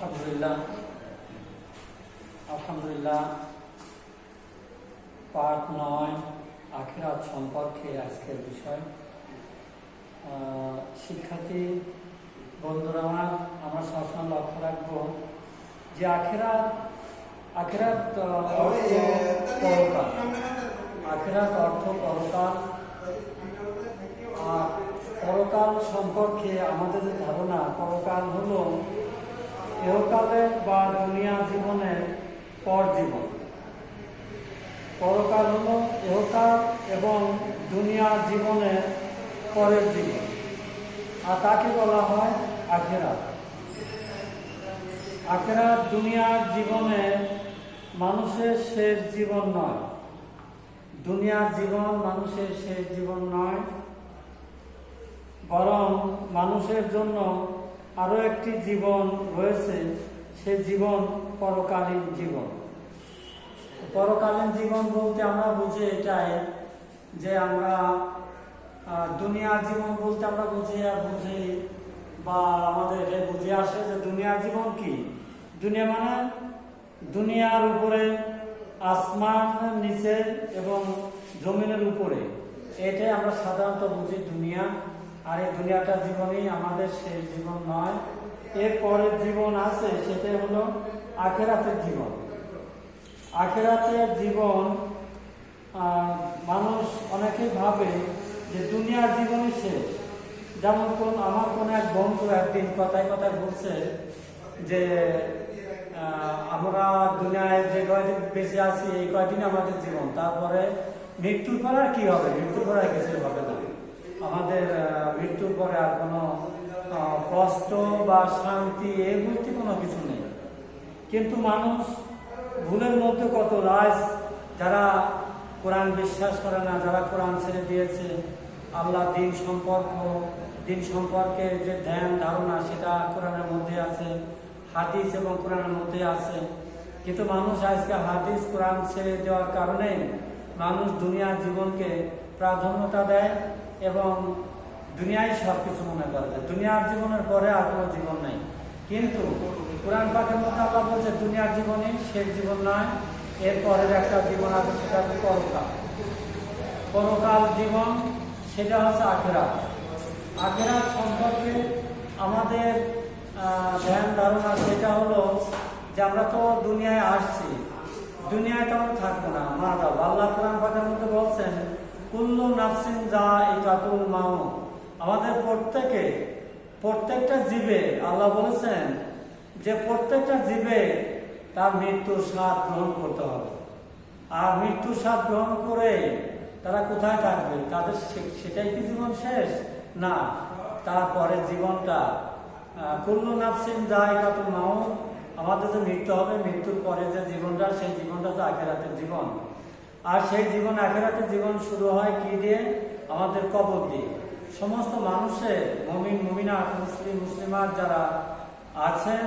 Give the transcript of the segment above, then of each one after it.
আলহামদুলিল্লাহ পার্ট 9 আখিরাত সম্পর্কে আজকের বিষয়। শিক্ষার্থী বন্ধুরা আমরা সবসময় লক্ষ্য রাখবো যে আখিরাত অর্থ পরকাল। আখিরাত অর্থ পরকাল। আর পরকাল সম্পর্কে আমাদের যে ধারণা, পরকাল হলো ইহকালের বা দুনিয়া জীবনের পর জীবন। পরকাল হলো ইহকাল এবং দুনিয়া জীবনের পরের জীবন, আর তাকে বলা হয় আখিরাত। আখিরাত দুনিয়ার জীবনে মানুষের শেষ জীবন নয়। দুনিয়ার জীবন মানুষের শেষ জীবন নয়, বরং মানুষের জন্য আরো একটি জীবন রয়েছে। সে জীবন পরকালীন জীবন। পরকালীন জীবন বলতে আমরা বুঝি এটাই যে আমরা দুনিয়ার জীবন বলতে আমরা বুঝি বা আমাদের এটা বুঝে আসে যে দুনিয়ার জীবন কি। দুনিয়া মানে দুনিয়ার উপরে, আসমানের নিচে এবং জমিনের উপরে, এটাই আমরা সাধারণত বুঝি দুনিয়া। আর এই দুনিয়াটা জীবনই আমাদের শেষ জীবন নয়। এর পরের জীবন আছে, সেটাই হলো আখিরাতের জীবন। আখিরাতের জীবন মানুষ অনেকেই ভাবে যে দুনিয়ার জীবনই শেষ। যেমন আমার কোন এক বন্ধু একদিন কথায় বলছে যে আমরা দুনিয়ায় যে কয়দিন বেঁচে আছি এই কয়দিন আমাদের জীবন, তারপরে মৃত্যুর পর আর কি হবে? মৃত্যুর পর আর কিছু হবে না। আমাদের মৃত্যুর পরে আর কোনো কষ্ট বা শান্তি এই বলতে কোনো কিছু নেই। কিন্তু মানুষ ভুলের মধ্যে কত রাজ, যারা কোরআন বিশ্বাস করে না, যারা কোরআন ছেড়ে দিয়েছে, আল্লাহ দিন সম্পর্কে যে ধ্যান ধারণা সেটা কোরআনের মধ্যে আছে, হাদিস এবং কোরআনের মধ্যে আছে। কিন্তু মানুষ আজকে হাদিস কোরআন ছেড়ে দেওয়ার কারণে মানুষ দুনিয়ার জীবনকে প্রাধান্যতা দেয় এবং দুনিয়ায় সব কিছু মনে করে যে দুনিয়ার জীবনের পরে আর কোনো জীবন নেই। কিন্তু কোরআন পাকের মধ্যে আল্লাহ বলছে দুনিয়ার জীবনই শেষ জীবন নয়, এর পরের একটা জীবন আছে, সেটা হচ্ছে পরকাল জীবন। সেটা হচ্ছে আখিরাত। আখিরাত সম্পর্কে আমাদের ধ্যান ধারণা সেটা হলো যে আমরা তো দুনিয়ায় আসছি, দুনিয়ায় তো আমরা থাকবো না, মারা যাবো। আল্লাহ কোরআন পাকের মধ্যে বলছেন কুল্লু নাফসিন যায়িকাতুল মাউত। আমাদের প্রত্যেকটা জীবে আল্লাহ বলেছেন যে প্রত্যেকটা জীবে তার মৃত্যুর স্বাদ গ্রহণ করতে হবে। আর মৃত্যুর স্বাদ গ্রহণ করে তারা কোথায় থাকবে? তাদের সেটাই কি জীবন শেষ? না, তারপরে জীবনটা কুল্লু নাফসিন যায়িকাতুল মাউত। আমাদের যে মৃত্যু হবে, মৃত্যুর পরে যে জীবনটা, সেই জীবনটা তো আখিরাতের জীবন। আর সেই জীবন, আখিরাতের জীবন শুরু হয় কি দিয়ে? আমাদের কবর দিয়ে। সমস্ত মানুষের, মুমিনাত, মুসলিমাত যারা আছেন,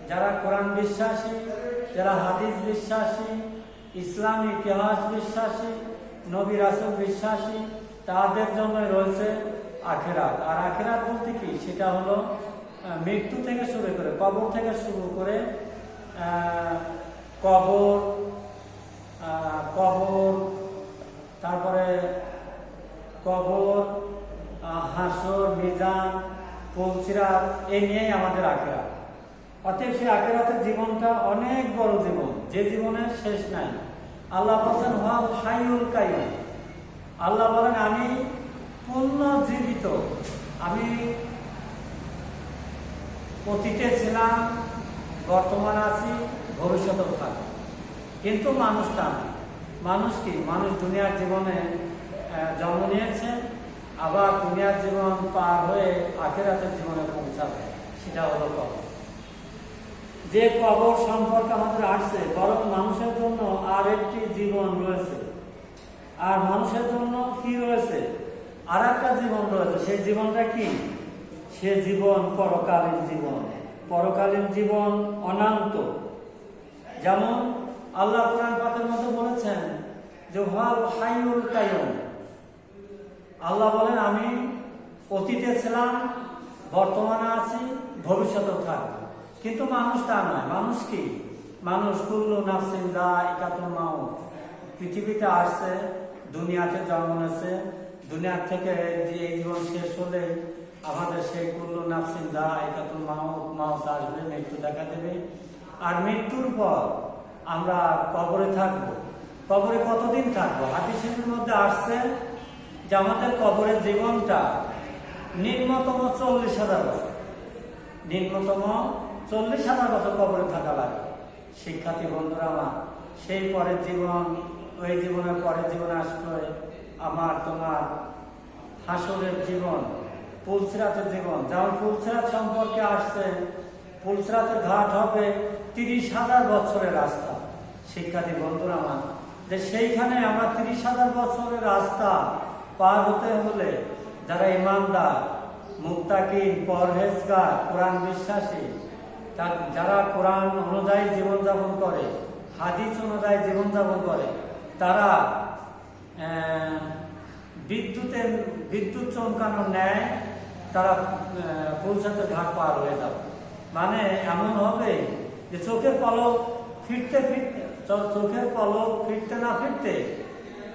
যারা কোরআন বিশ্বাসী, যারা হাদিস বিশ্বাসী, ইসলামী ইতিহাস বিশ্বাসী, নবী রাসূল বিশ্বাসী, তাদের জন্য রয়েছে আখিরাত। আর আখিরাত বলতে কি? সেটা হলো মৃত্যু থেকে শুরু করে, কবর থেকে শুরু করে তারপরে কবর, হাসর, মিজান, পুলসিরাত, এই নিয়েই আমাদের আখিরাত। অতএব সেই আখিরাতের জীবনটা অনেক বড় জীবন, যে জীবনের শেষ নাই। আল্লাহ বলছেন ওয়াল হাইয়ুল কাইয়ুম। আল্লাহ বলেন আমি পূর্ণ জীবিত, আমি অতীতে ছিলাম, বর্তমান আছি, ভবিষ্যতেও থাকবে। কিন্তু মানুষটা মানুষ কি? মানুষ দুনিয়ার জীবনে জন্ম নিয়েছে, আবার দুনিয়ার জীবন পার হয়ে আখিরাতের জীবনে পৌঁছাবে। সেটা হলো কবর। যে কবর সম্পর্কে আমাদের আসছে, বরং মানুষের জন্য আর একটি জীবন রয়েছে। আর মানুষের জন্য কি রয়েছে? আর একটা জীবন রয়েছে। সেই জীবনটা কি? সে জীবন পরকালীন জীবন। পরকালীন জীবন অনন্ত। যেমন আল্লাহ কোরআন পাকের মধ্যে বলেছেন যে ওয়াল হাইয়ুল কাইয়ুম। আল্লাহ বলেন আমি অতীতে ছিলাম, বর্তমানে আছি, ভবিষ্যতেও থাকবো। কিন্তু মানুষ তা নয়। মানুষ কি? মানুষ কুল্লু নাফসিন যায়িকাতুল মাউত, পৃথিবীতে আসছে, দুনিয়াতে জন্ম নিয়েছে, দুনিয়ার থেকে এই জীবন শেষ হলে আমাদের সেই কুল্লু নাফসিন যায়িকাতুল মাউত আসবে, মৃত্যু দেখা দেবে। আর মৃত্যুর পর আমরা কবরে থাকবো। কবরে কতদিন থাকবো? হাদিসের মধ্যে আসছে যে আমাদের কবরের জীবনটা নিম্নতম 40,000 বছর, নিম্নতম 40,000 বছর কবরে থাকা লাগে। শিক্ষার্থী বন্ধুরা আমার, সেই পরের জীবন, ওই জীবনের পরের জীবন আসবে আমার তোমার হাসরের জীবন, পুলসিরাতের জীবন। যেমন পুলসিরাত সম্পর্কে আসছে, পুলসিরাতের ঘাট হবে 30,000 বছরের রাস্তা। শিক্ষার্থী বন্ধুরা আমার, যে সেইখানে আমরা 30,000 বছরের রাস্তা পার হতে হলে যারা ইমানদার, মুত্তাকিন, পরহেজগার, কোরআন বিশ্বাসী, যারা কোরআন অনুযায়ী জীবনযাপন করে, হাদিস অনুযায়ী জীবনযাপন করে, তারা বিদ্যুৎ চমকানোর ন্যায় তারা পুলসিরাতের ঘাট পার হয়ে যাবে। মানে এমন হবে যে চোখের পলক ফিরতে না ফিরতে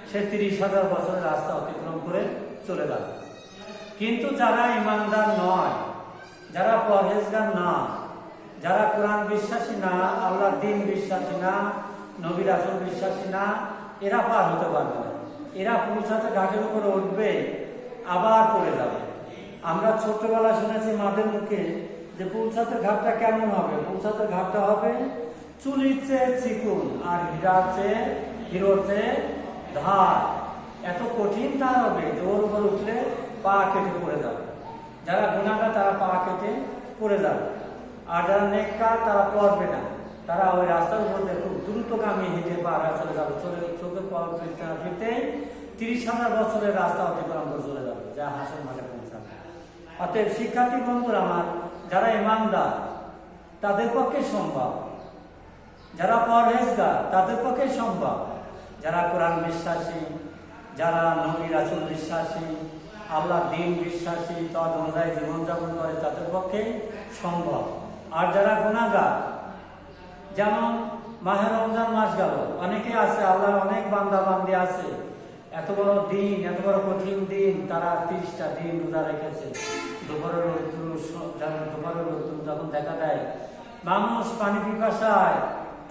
সে 30,000 বছরের রাস্তা অতিক্রম করে চলে যাবে। কিন্তু যারা ইমানদার নয়, যারা পরহেজগার না, যারা কোরআন বিশ্বাসী না, আল্লাহর দ্বীন বিশ্বাসী না, নবী রাসূল বিশ্বাসী না, এরা পার হতে পারবে না। এরা পুলসিরাতের ঘাটের উপরে উঠবে, আবার পড়ে যাবে। আমরা ছোটবেলা শুনেছি মাদের মুখে যে পুলসিরাতের ঘাটটা কেমন হবে। পুলসিরাতের ঘাটটা হবে চুলির চেয়ে চিকুন আর হিরোর চেয়ে ধার। এত কঠিন ধার হবে যে ওর উপর উঠলে পা কেটে পড়ে যাবে। যারা গুনাহগার তারা পা কেটে পড়ে যাবে, আর যারা নেককার তারা পড়বে না। তারা ওই রাস্তার উপর দিয়ে খুব দ্রুতগামী হেঁটে পাড়া চলে যাবে। চোখের পলক ফিরতে না ফিরতে 30,000 বছরের রাস্তা অতিক্রম করে চলে যাবে, যা হাসর মাঠে পৌঁছাবে। অতএব শিক্ষার্থী বন্ধুরা আমার, যারা ইমানদার তাদের পক্ষে সম্ভব, যারা পরহেজগার তাদের পক্ষে সম্ভব, যারা কোরআন বিশ্বাসী, যারা নবী রাসূল বিশ্বাসী, আল্লাহর দ্বীন বিশ্বাসী, তদ অনুযায়ী জীবনযাপন করে, তাদের পক্ষে সম্ভব। আর যারা গুনাহগার, যেমন মাহে রমজান মাস গেল, অনেকে আছে, আল্লাহর অনেক বান্দা বান্দি আছে, এত বড় দিন, এত বড় কঠিন দিন, তারা 30টা দিন রোজা রেখেছে। দুপুরের রোদ্দুর যখন দেখা দেয়, মানুষ পানি পিপাসায়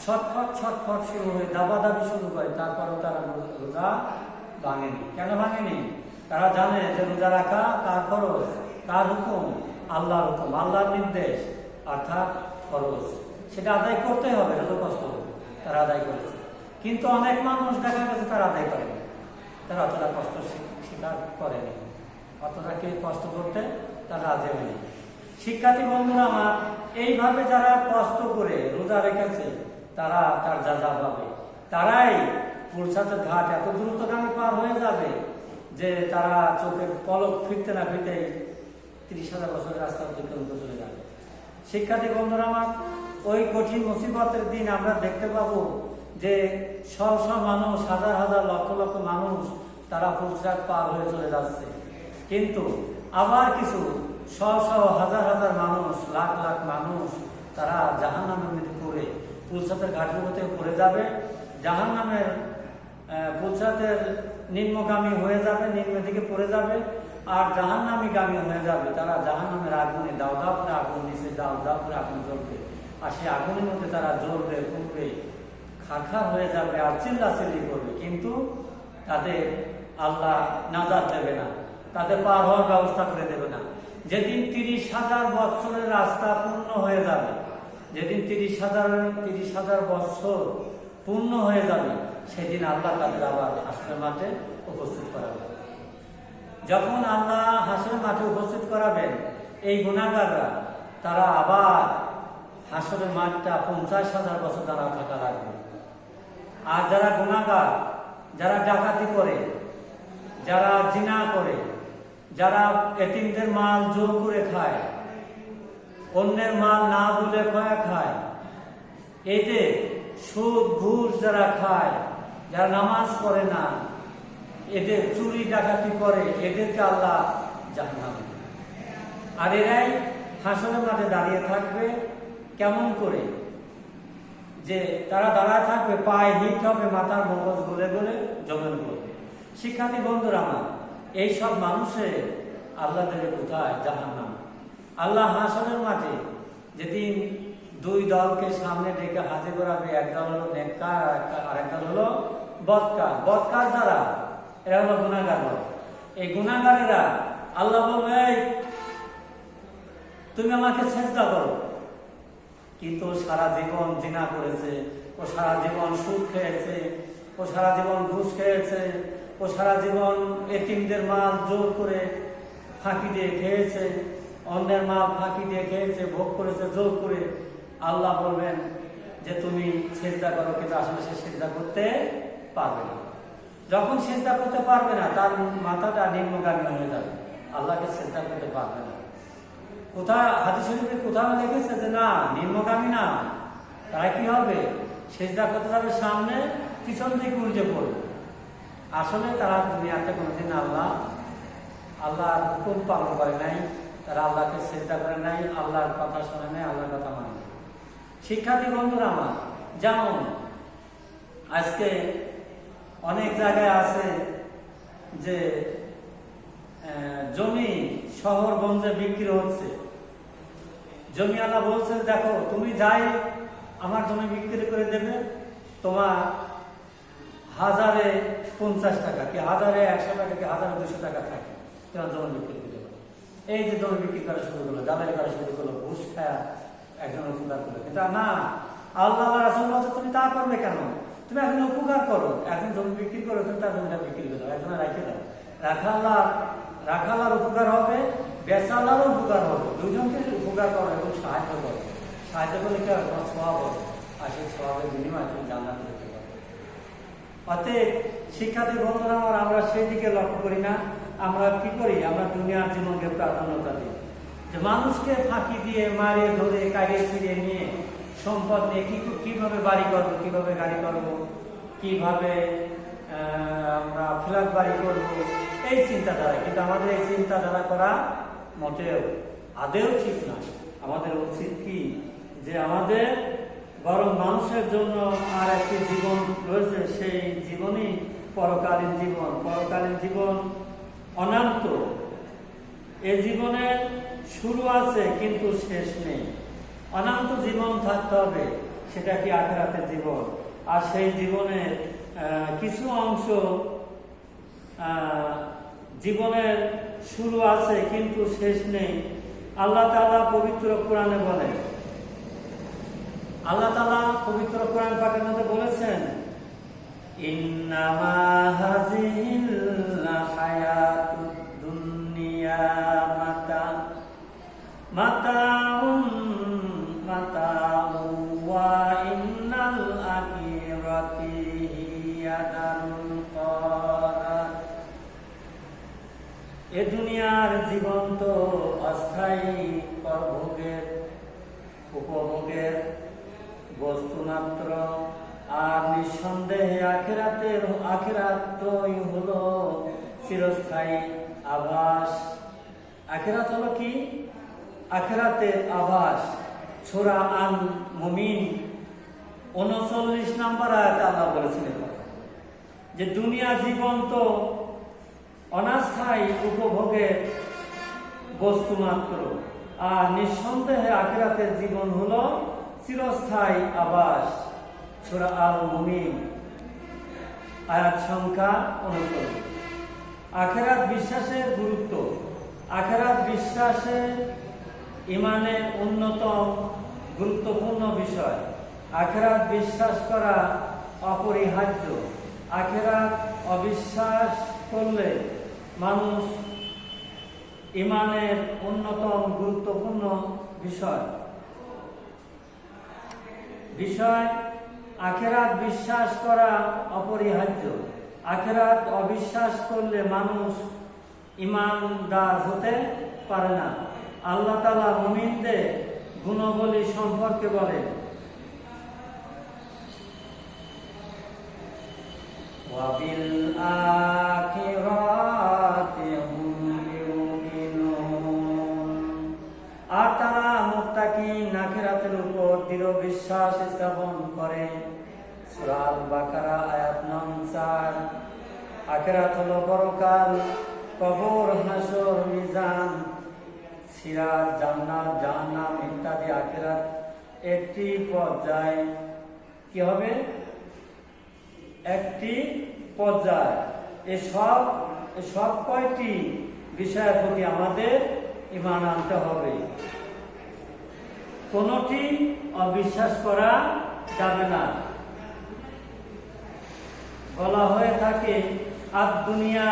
ছটফট শুরু হয়ে দাবাদাবি শুরু করে, তারপরেও তারা রোজা ভাঙেনি। কেন ভাঙেনি? তারা জানে যে রোজা রাখা কার ফরজ, কার হুকুম? আল্লাহর হুকুম, আল্লাহর নির্দেশ, অর্থাৎ ফরজ। সেটা আদায় করতে হবে, যত কষ্ট হবে তারা আদায় করেছে। কিন্তু অনেক মানুষ দেখা গেছে তারা আদায় করেনি, তারা অতটা কষ্ট স্বীকার করেনি, অতটাকে কষ্ট করতে তারা রাজি হয়নি। শিক্ষার্থী বন্ধুরা আমার, এইভাবে যারা কষ্ট করে রোজা রেখেছে তারা তার যা পাবে। তারাই পুলসিরাতের ঘাট এত দ্রুতগামী পার হয়ে যাবে যে তারা চোখের পলক ফিরতে না ফিরতেই 30,000 বছরের রাস্তা অতিক্রম করে চলে যাবে। শিক্ষার্থী বন্ধুরা আমার, ওই কঠিন মুসিবতের দিন আমরা দেখতে পাবো যে সব মানুষ, হাজার লক্ষ লক্ষ মানুষ তারা পুলসিরাত পার হয়ে চলে যাচ্ছে। কিন্তু আবার কিছু হাজার মানুষ, লাখ মানুষ তারা জাহান্নামের মধ্যে পড়ে পুলসিরাতের ঘাটের মধ্যে পড়ে যাবে। জাহান্নামের পুলসিরাতের নিম্নগামী হয়ে যাবে, নিম্নের দিকে পড়ে যাবে, আর জাহান্নামীগামী হয়ে যাবে। তারা জাহান্নামের আগুনে দাও করে আগুন নিচে দাও করে আগুন জ্বলবে, আর সেই আগুনের মধ্যে তারা জ্বলবে, পুড়বে, খারখার হয়ে যাবে আর চিল্লাচিল্লি করবে। কিন্তু তাদের আল্লাহ নাজাত দেবে না, তাদের পার হওয়ার ব্যবস্থা করে দেবে না। যেদিন 30,000 বছরের রাস্তা পূর্ণ হয়ে যাবে, যেদিন 30,000 বছর পূর্ণ হয়ে যাবে, সেদিন আল্লাহ তাদের আবার হাসরের মাঠে উপস্থিত করাবেন। যখন আল্লাহ হাসরের মাঠে উপস্থিত করাবেন, এই গুনাহগাররা তারা আবার হাসরের মাঠটা 50,000 বছর তারা থাকা লাগবে। আর যারা গুনাহগার, যারা ডাকাতি করে, যারা জিনা করে, যারা এতিমদের মাল জোর করে খায়, অন্যের মাল না বলে খায়, এদের সুদ ঘুষ যারা খায়, যারা নামাজ পড়ে না, এদের চুরি ডাকাতি করে, এদেরকে আল্লাহ জাহান্নামে। আর এরাই হাসরের মাঠে দাঁড়িয়ে থাকবে। কেমন করে, যে তারা দাঁড়ায় থাকবে, পায়ে হিট হবে, মাথার মগজ গলে গলে জমেন করবে। শিক্ষার্থী বন্ধুরা আমার, এইসব মানুষের আল্লাহ দেবে কোথায়? জাহান্নাম। আল্লাহ হাসরের মাঠে যেদিন দুই দলকে সামনে ডেকে হাতে করাবে, একদল হলো নেককার আর একদল হলো বদকার। বদকার যারা, এরা হলো গুনাহগার। এই গুনাহগারেরা আল্লাহ বলবে, তুমি আমাকে সিজদা করো। কিন্তু সারা জীবন জিনা করেছে, ও সারা জীবন সুদ খেয়েছে, ও সারা জীবন ঘুষ খেয়েছে, ও সারা জীবন এতিমদের মাল জোর করে ফাঁকি দিয়ে খেয়েছে, অন্যের মাল ফাঁকি দিয়ে খেয়েছে, ভোগ করেছে জোর করে। আল্লাহ বলবেন যে তুমি সিজদা করো, কিন্তু আসলে সে সিজদা করতে পারবে না। যখন সিজদা করতে পারবে না, তার মাথাটা নিম্নগামী হয়ে যাবে, আল্লাহকে সিজদা করতে পারবে না। কোথায় হাদিস শরীফে কোথাও লিখেছে যে না, নিম্নগামী না, তারা কি হবে? সিজদা করতে যাবে সামনে, পিছন দিকে উল্টে পড়বে। আসলে তারা দুনিয়াতে কোনোদিন আল্লাহর হুকুম পালন করে নাই, তারা আল্লাহকে সিজদা করে নাই, আল্লাহর কথা শোনে নাই, আল্লাহর কথা মানে নাই। শিক্ষার্থী বন্ধুরা আমার, যেমন আজকে অনেক জায়গায় আছে যে জমি শহরগঞ্জে বিক্রি হচ্ছে। জমিওয়ালা বলছে, দেখো তুমি যাই আমার জমি বিক্রি করে দেবে, তোমার 1050 টাকা কি 1100 টাকা কি 1200 টাকা থাকে, তোমার জমি বিক্রি করে দেবে। এই যে জমি বিক্রি করা শুরু করলো, দালালি করা শুরু করলো, ঘুষ খায়া একজন উপকার করলো। এটা না, আল্লাহ রাসূল বলছে তুমি তা করবে কেন? তুমি একজন উপকার করো, একজন জমি বিক্রি করো, তুমি তার জমিটা বিক্রি করে দাও, একজন রেখে দাও। রাখালার উপকার হবে, বেচালারও উপকার হবে, দুজনকে উপকার করো এবং সাহায্য করো। সাহায্য করলে কি হবে? তোমার স্বভাব হবে, আর সেই স্বভাবের বিনিময়ে তুমি জান্নাতে যেতে পারবে। অতএব শিক্ষার্থী বন্ধুরা আমার, আমরা সেই দিকে লক্ষ্য করি না। আমরা কি করি? আমরা দুনিয়ার জীবনকে প্রাধান্যতা দিই, যে মানুষকে ফাঁকি দিয়ে, মারিয়ে ধরে, কাড়িয়ে ছিড়িয়ে নিয়ে, সম্পদ নিয়ে কিভাবে বাড়ি করবো, কিভাবে গাড়ি করবো, কিভাবে আমরা ফ্ল্যাট বাড়ি করবো, এই চিন্তাধারা। কিন্তু আমাদের এই চিন্তাধারা করা মোটেও আদেও ঠিক নয়। আমাদের উচিত কি, যে আমাদের বরং মানুষের জন্য আর একটি জীবন রয়েছে, সেই জীবনই পরকালীন জীবন। পরকালীন জীবন অনন্ত। এই জীবনের শুরু আছে কিন্তু শেষ নেই। অনন্ত জীবন থাকতে হবে, সেটা কি আখিরাতের জীবন। আর সেই জীবনের কিছু অংশ জীবনের শুরু আছে কিন্তু শেষ নেই। আল্লাহ তাআলা পবিত্র কোরআনে বলেন, আল্লাহ তাআলা পবিত্র কোরআন পাকের মধ্যে বলেছেন, ইন্নামা হাযিহিল হায়াতুদ দুনিয়া মাতাউন ওয়া ইন্নাল আখিরাতি হিয়া দারুল করার। এ দুনিয়ার জীবন তো অস্থায়ী উপভোগের বস্তু মাত্র, আর নিঃসন্দেহে আখিরাতই হলো চিরস্থায়ী আবাস। আখিরাত হলো কি? আখিরাতের আবাস। সূরা আল মুমিন 39 নম্বর আয়াতে আল্লাহ বলেছিলেন যে দুনিয়া জীবন তো অনাস্থায়ী উপভোগের বস্তু মাত্র, আর নিঃসন্দেহে আখিরাতের জীবন হলো চিরস্থায়ী আবাস। সূরা আল মুমিন আয়াত সংখ্যা 39। আখিরাত বিশ্বাসের গুরুত্ব। আখিরাত বিশ্বাসে ঈমানের অন্যতম গুরুত্বপূর্ণ বিষয়। আখিরাত বিশ্বাস করা অপরিহার্য। আখিরাত অবিশ্বাস করলে মানুষ ঈমানের অন্যতম গুরুত্বপূর্ণ বিষয় আখিরাত বিশ্বাস করা অপরিহার্য। আখিরাত অবিশ্বাস করলে মানুষ ঈমানদার হতে পারে না। আল্লাহ তাআলা মুমিনদের গুণাবলী সম্পর্কে বলেন, ওয়াবিল আখিরাতি হুম ইউকিনুন। আর তারা মুত্তাকিন আখিরাতের উপর দৃঢ় বিশ্বাস স্থাপন করে। সূরা আল বাকারা আয়াত নং 4। আখিরাত হলো পরকাল, কবর, হাসর, মিজান, সিরাত, জান্নাত, জাহান্নাম ইত্যাদি। আখিরাত একটি পর্যায়, কি হবে? একটি পর্যায়। এসব কয়টি বিষয়ের প্রতি আমাদের ঈমান আনতে হবে, কোনটি অবিশ্বাস করা যাবে না। বলা হয়ে থাকে আদ দুনিয়া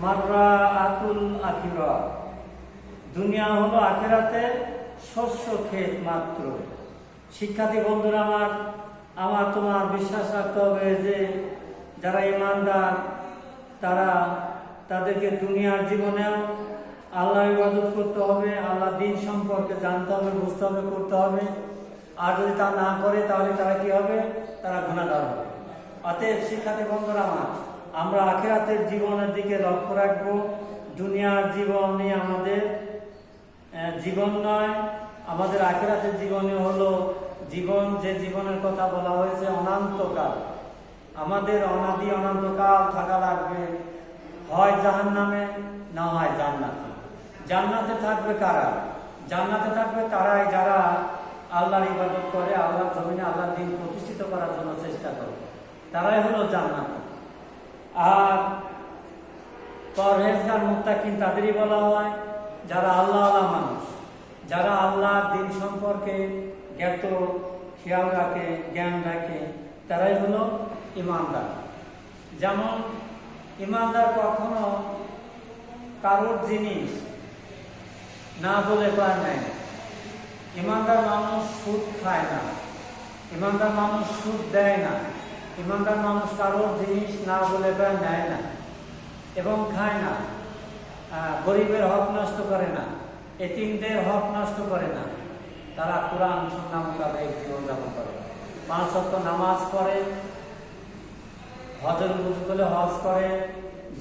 মাররা আতুল আখিরা, দুনিয়া হলো আখিরাতের শস্য ক্ষেত মাত্র। শিক্ষার্থী বন্ধুরা, আমার তোমার বিশ্বাস রাখতে হবে যে যারা ঈমানদার তাদেরকে দুনিয়ার জীবনেও আল্লাহর ইবাদত করতে হবে, আল্লাহ দ্বীন সম্পর্কে জানতে হবে, বুঝতে হবে, করতে হবে। আর যদি তা না করে তাহলে তারা কি হবে? তারা গুনাহগার হবে। অতএব শিক্ষার্থী বন্ধুরা, আমরা আখিরাতের জীবনের দিকে লক্ষ্য রাখবো। দুনিয়ার জীবনে আমাদের জীবন নয়, আমাদের আখিরাতের জীবনে হলো জীবন, যে জীবনের কথা বলা হয়েছে অনন্তকাল। আমাদের অনাদি অনন্তকাল থাকা লাগবে, হয় জাহান্নামে না হয় জান্নাতে। জান্নাতে থাকবে কারা? জান্নাতে থাকবে তারাই যারা আল্লাহর ইবাদত করে, আল্লাহর জমিনে আল্লাহর দ্বীন প্রতিষ্ঠিত করার জন্য চেষ্টা করে, তারাই হলো জান্নাতে। আর পরহেজগার মুত্তাকিন তাদেরই বলা হয় যারা আল্লাহ মানুষ, যারা আল্লাহর দ্বীন সম্পর্কে জ্ঞাত, খেয়াল রাখে, জ্ঞান রাখে, তারাই হলো ঈমানদার। যেমন ঈমানদার কখনো কারোর জিনিস না বলে পায় নাই। ঈমানদার মানুষ সুদ খায় না, ঈমানদার মানুষ সুদ দেয় না, ঈমানদার মানুষ কারোর জিনিস না বলে পায় নেয় না এবং খায় না, গরিবের হক নষ্ট করে না, এতিমদের হক নষ্ট করে না। তারা কোরআন সুন্নাহ মোতাবেক জীবনযাপন করে, 5 ওয়াক্ত নামাজ পড়ে, হজের উপযুক্ত হলে হজ করে,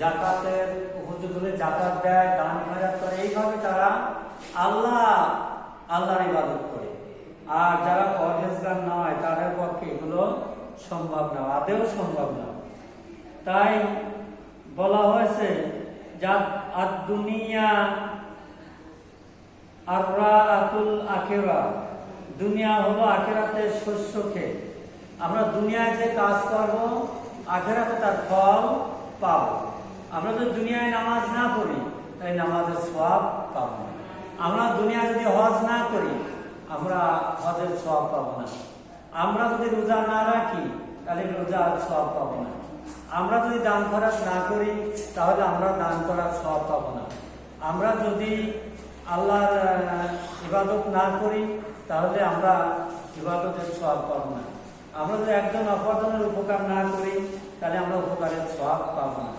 জাকাতের উপযুক্ত হলে জাকাত দেয়, দান খয়রাত করে। এইভাবে তারা আল্লাহর ইবাদত করে। আর যারা পরহেজগার নয় তাদের পক্ষে এগুলো সম্ভব না, আদেও সম্ভব না। তাই বলা হয়েছে যা আদ দুনিয়া আররা আতুল আখিরা, দুনিয়া হলো আখিরাতের শস্য ক্ষেত। আমরা দুনিয়ায় যে কাজ করব আখিরাতে তার ফল পাবো। আমরা যদি দুনিয়ায় নামাজ না পড়ি তাই নামাজের সওয়াব পাবো না। আমরা দুনিয়ায় যদি হজ না করি আমরা হজের সওয়াব পাবো না। আমরা যদি রোজা না রাখি তাহলে রোজার সওয়াব পাবো না। আমরা যদি দান খয়রাত না করি তাহলে আমরা দান করার সওয়াব পাবো না। আমরা যদি আল্লাহর ইবাদত না করি তাহলে আমরা ইবাদতের সওয়াব পাবো না। আমরা যদি একজন অপরজনের উপকার না করি তাহলে আমরা উপকারের সওয়াব পাবো না।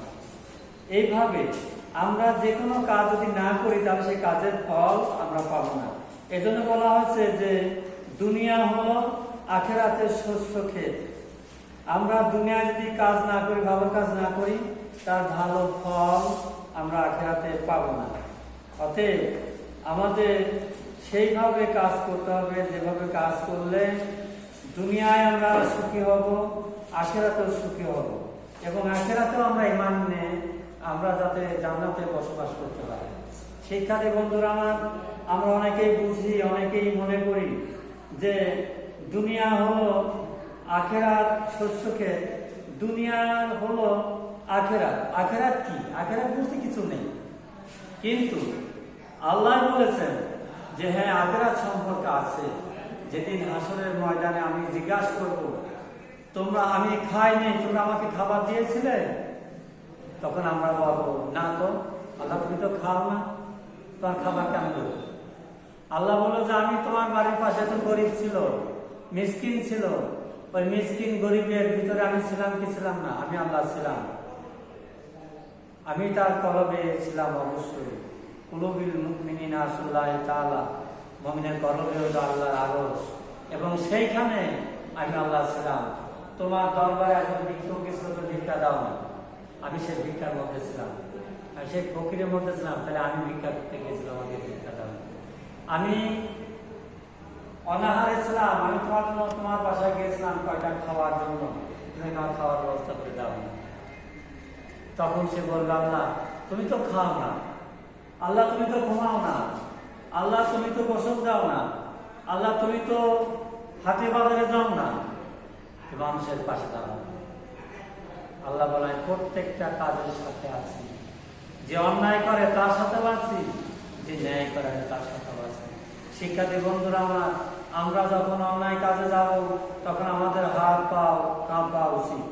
এইভাবে আমরা যে কোনো কাজ যদি না করি তাহলে সেই কাজের ফল আমরা পাবো না। এজন্য বলা হচ্ছে যে দুনিয়া হলো আখিরাতের শস্য ক্ষেত। আমরা দুনিয়ায় যদি কাজ না করি, ভালো কাজ না করি, তার ভালো ফল আমরা আখিরাতে পাবো না। অতএব আমাদের সেইভাবে কাজ করতে হবে যেভাবে কাজ করলে দুনিয়ায় আমরা সুখী হব, আখিরাতেও সুখী হব এবং আখিরাতেও আমরা ঈমান নিয়ে আমরা যাতে জান্নাতে বসবাস করতে পারি। শিক্ষার্থী বন্ধুরা, আমরা অনেকেই বুঝি, অনেকেই মনে করি যে দুনিয়া হলো আখিরাত শস্য ক্ষেত, দুনিয়া হলো আখিরাত। আখিরাত কি? আখিরাত বলতে কিছু নেই, কিন্তু আল্লাহ বলেছেন যে হ্যাঁ আখিরাত সম্পর্কে আছে। যেদিন হাসরের ময়দানে আমি জিজ্ঞাসা করব, আমি খাই নেই, তোমরা আমাকে খাবার দিয়েছিলে? তখন আমরা বলবো না তো আল্লাহ, তুমি তো খাও না, তোমার খাবার কেন দেবো? আল্লাহ বললো যে আমি তোমার বাড়ির পাশে তো গরিব ছিল, মিসকিন ছিল, ওই মিসকিন গরিবের ভিতরে আমি ছিলাম কি ছিলাম না? আমি আল্লাহ ছিলাম, আমি তার কলবে ছিলাম। অবশ্যই কুলুবিল মুমিনিনা আল্লাহ তাআলা, মুমিনের কলবে হলো আল্লাহর আরশ, এবং সেইখানে আমি আল্লাহ ছিলাম। তোমার দরবারে একজন ভিক্ষুক গেছিল, তো ভিক্ষা দাও না, আমি সেই ভিক্ষার মধ্যে ছিলাম। আমি সেই ফকিরের মধ্যে ছিলাম, তাহলে আমি ভিক্ষা করতে গেছিলাম, আমাকে ভিক্ষা দাও। আমি অনাহারে ছিলাম, আমি তোমার জন্য তোমার বাসায় গিয়েছিলাম কয়টা খাওয়ার জন্য, তুমি আমার খাওয়ার ব্যবস্থা করে দাও না। তখন সে বলবে, আল্লাহ তুমি তো খাও না, আল্লাহ তুমি তো ঘুমাও না, আল্লাহ তুমি তো গোসল দাও না, আল্লাহ তুমি তো হাটে বাজারে যাও না, মানুষের পাশে দাঁড়াও। আল্লাহ বলেন প্রত্যেকটা কাজের সাথে আছি, যে অন্যায় করে তার সাথে আছি, যে ন্যায় করে তার সাথে আছি। শিক্ষার্থী বন্ধুরা আমার, আমরা যখন অন্যায় কাজে যাব তখন আমাদের হাত পাও কাঁপা উচিত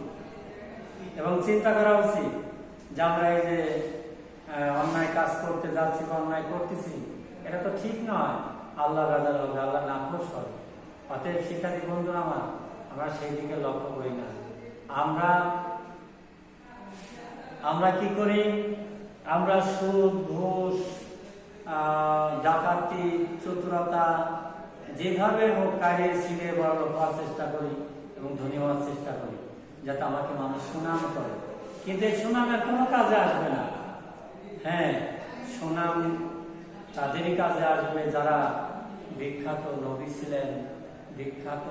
এবং চিন্তা করা উচিত যে আমরা এই যে অন্যায় কাজ করতে যাচ্ছি বা অন্যায় করতেছি, এটা তো ঠিক নয়, আল্লাহ রাজার হবে, আল্লাহ নাখোশ হবে। অতএব শিক্ষার্থী বন্ধুরা আমার, আমরা সেই দিকে লক্ষ্য করি না। আমরা কি করি? আমরা সুদ, ঘুষ, ডাকাতি, চতুরতা, যেভাবে হোক কাজে ছিঁড়ে বড় হওয়ার চেষ্টা করি এবং ধনী হওয়ার চেষ্টা করি, যাতে আমাকে মানুষ সুনাম করে। কিন্তু এই সুনামের কোনো কাজে আসবে না। হ্যাঁ, সুনাম তাদেরই কাজে আসবে যারা বিখ্যাত নবী ছিলেন, বিখ্যাত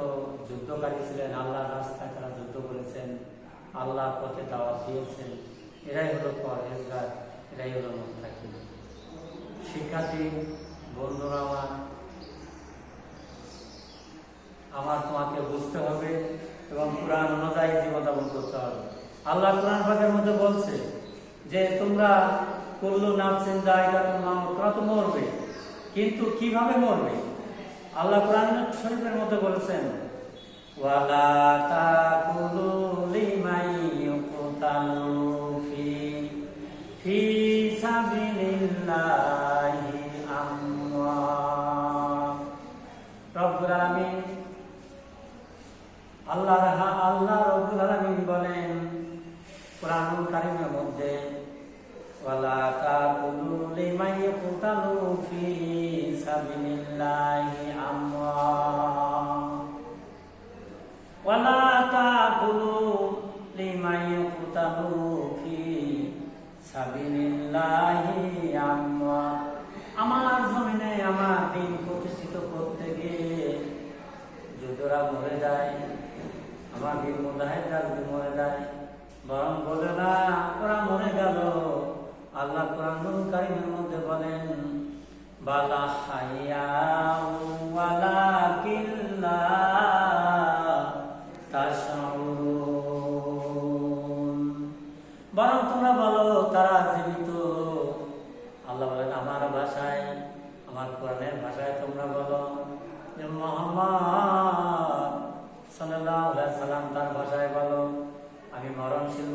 যুদ্ধকারী ছিলেন, আল্লাহর রাস্তায় তারা যুদ্ধ করেছেন, আল্লাহর পথে দাওয়াত দিয়েছেন। এরাই হলো পরহেজগার, এরাই হলো মুত্তাকি। শিক্ষার্থী বন্ধুরা আমার তোমাকে বুঝতে হবে এবং কোরআন অনুযায়ী জীবনযাপন করতে হবে। আল্লাহ কোরআন পাকের মধ্যে বলছে যে তোমরা কুল্লু নাফসিন যায়কাতুল মাউত, তোমরা তো মরবে, কিন্তু কিভাবে মরবে? আল্লাহ কোরআন শরীফের মধ্যে বলেছেন, ওয়ালা তাকুলু লিমান ইউকতালু ফি সাবিলিল্লাহি আমওয়াত। রব্বুল আলামিন, আল্লাহ রব্বুল আলামিন বলেন কোরআনুল কারীমের মধ্যে, ওয়ালা তাকুলু লিমান ইউকতালু ফি সাবিলিল্লাহি আমওয়াত, ওয়ালা তাকুলু লিমান ইউকতালু ফি সাবিলিল্লাহি আমওয়াত। আমার জমিনে আমার দিন প্রতিষ্ঠিত করতে গিয়ে যোদ্ধারা মরে যায়, আমার দিন মুজাহিদরা মরে যায়, বরং বলে না ওরা মরে গেল। আল্লাহ কোরআনুল কারীমের মধ্যে বলেন, বালা হাইয়াউ ওয়ালাকিন লা তাশউরুন, বরং তোমরা বলো তারা জীবিত। আল্লাহ বলেন আমার ভাষায়, আমার কোরআনের ভাষায়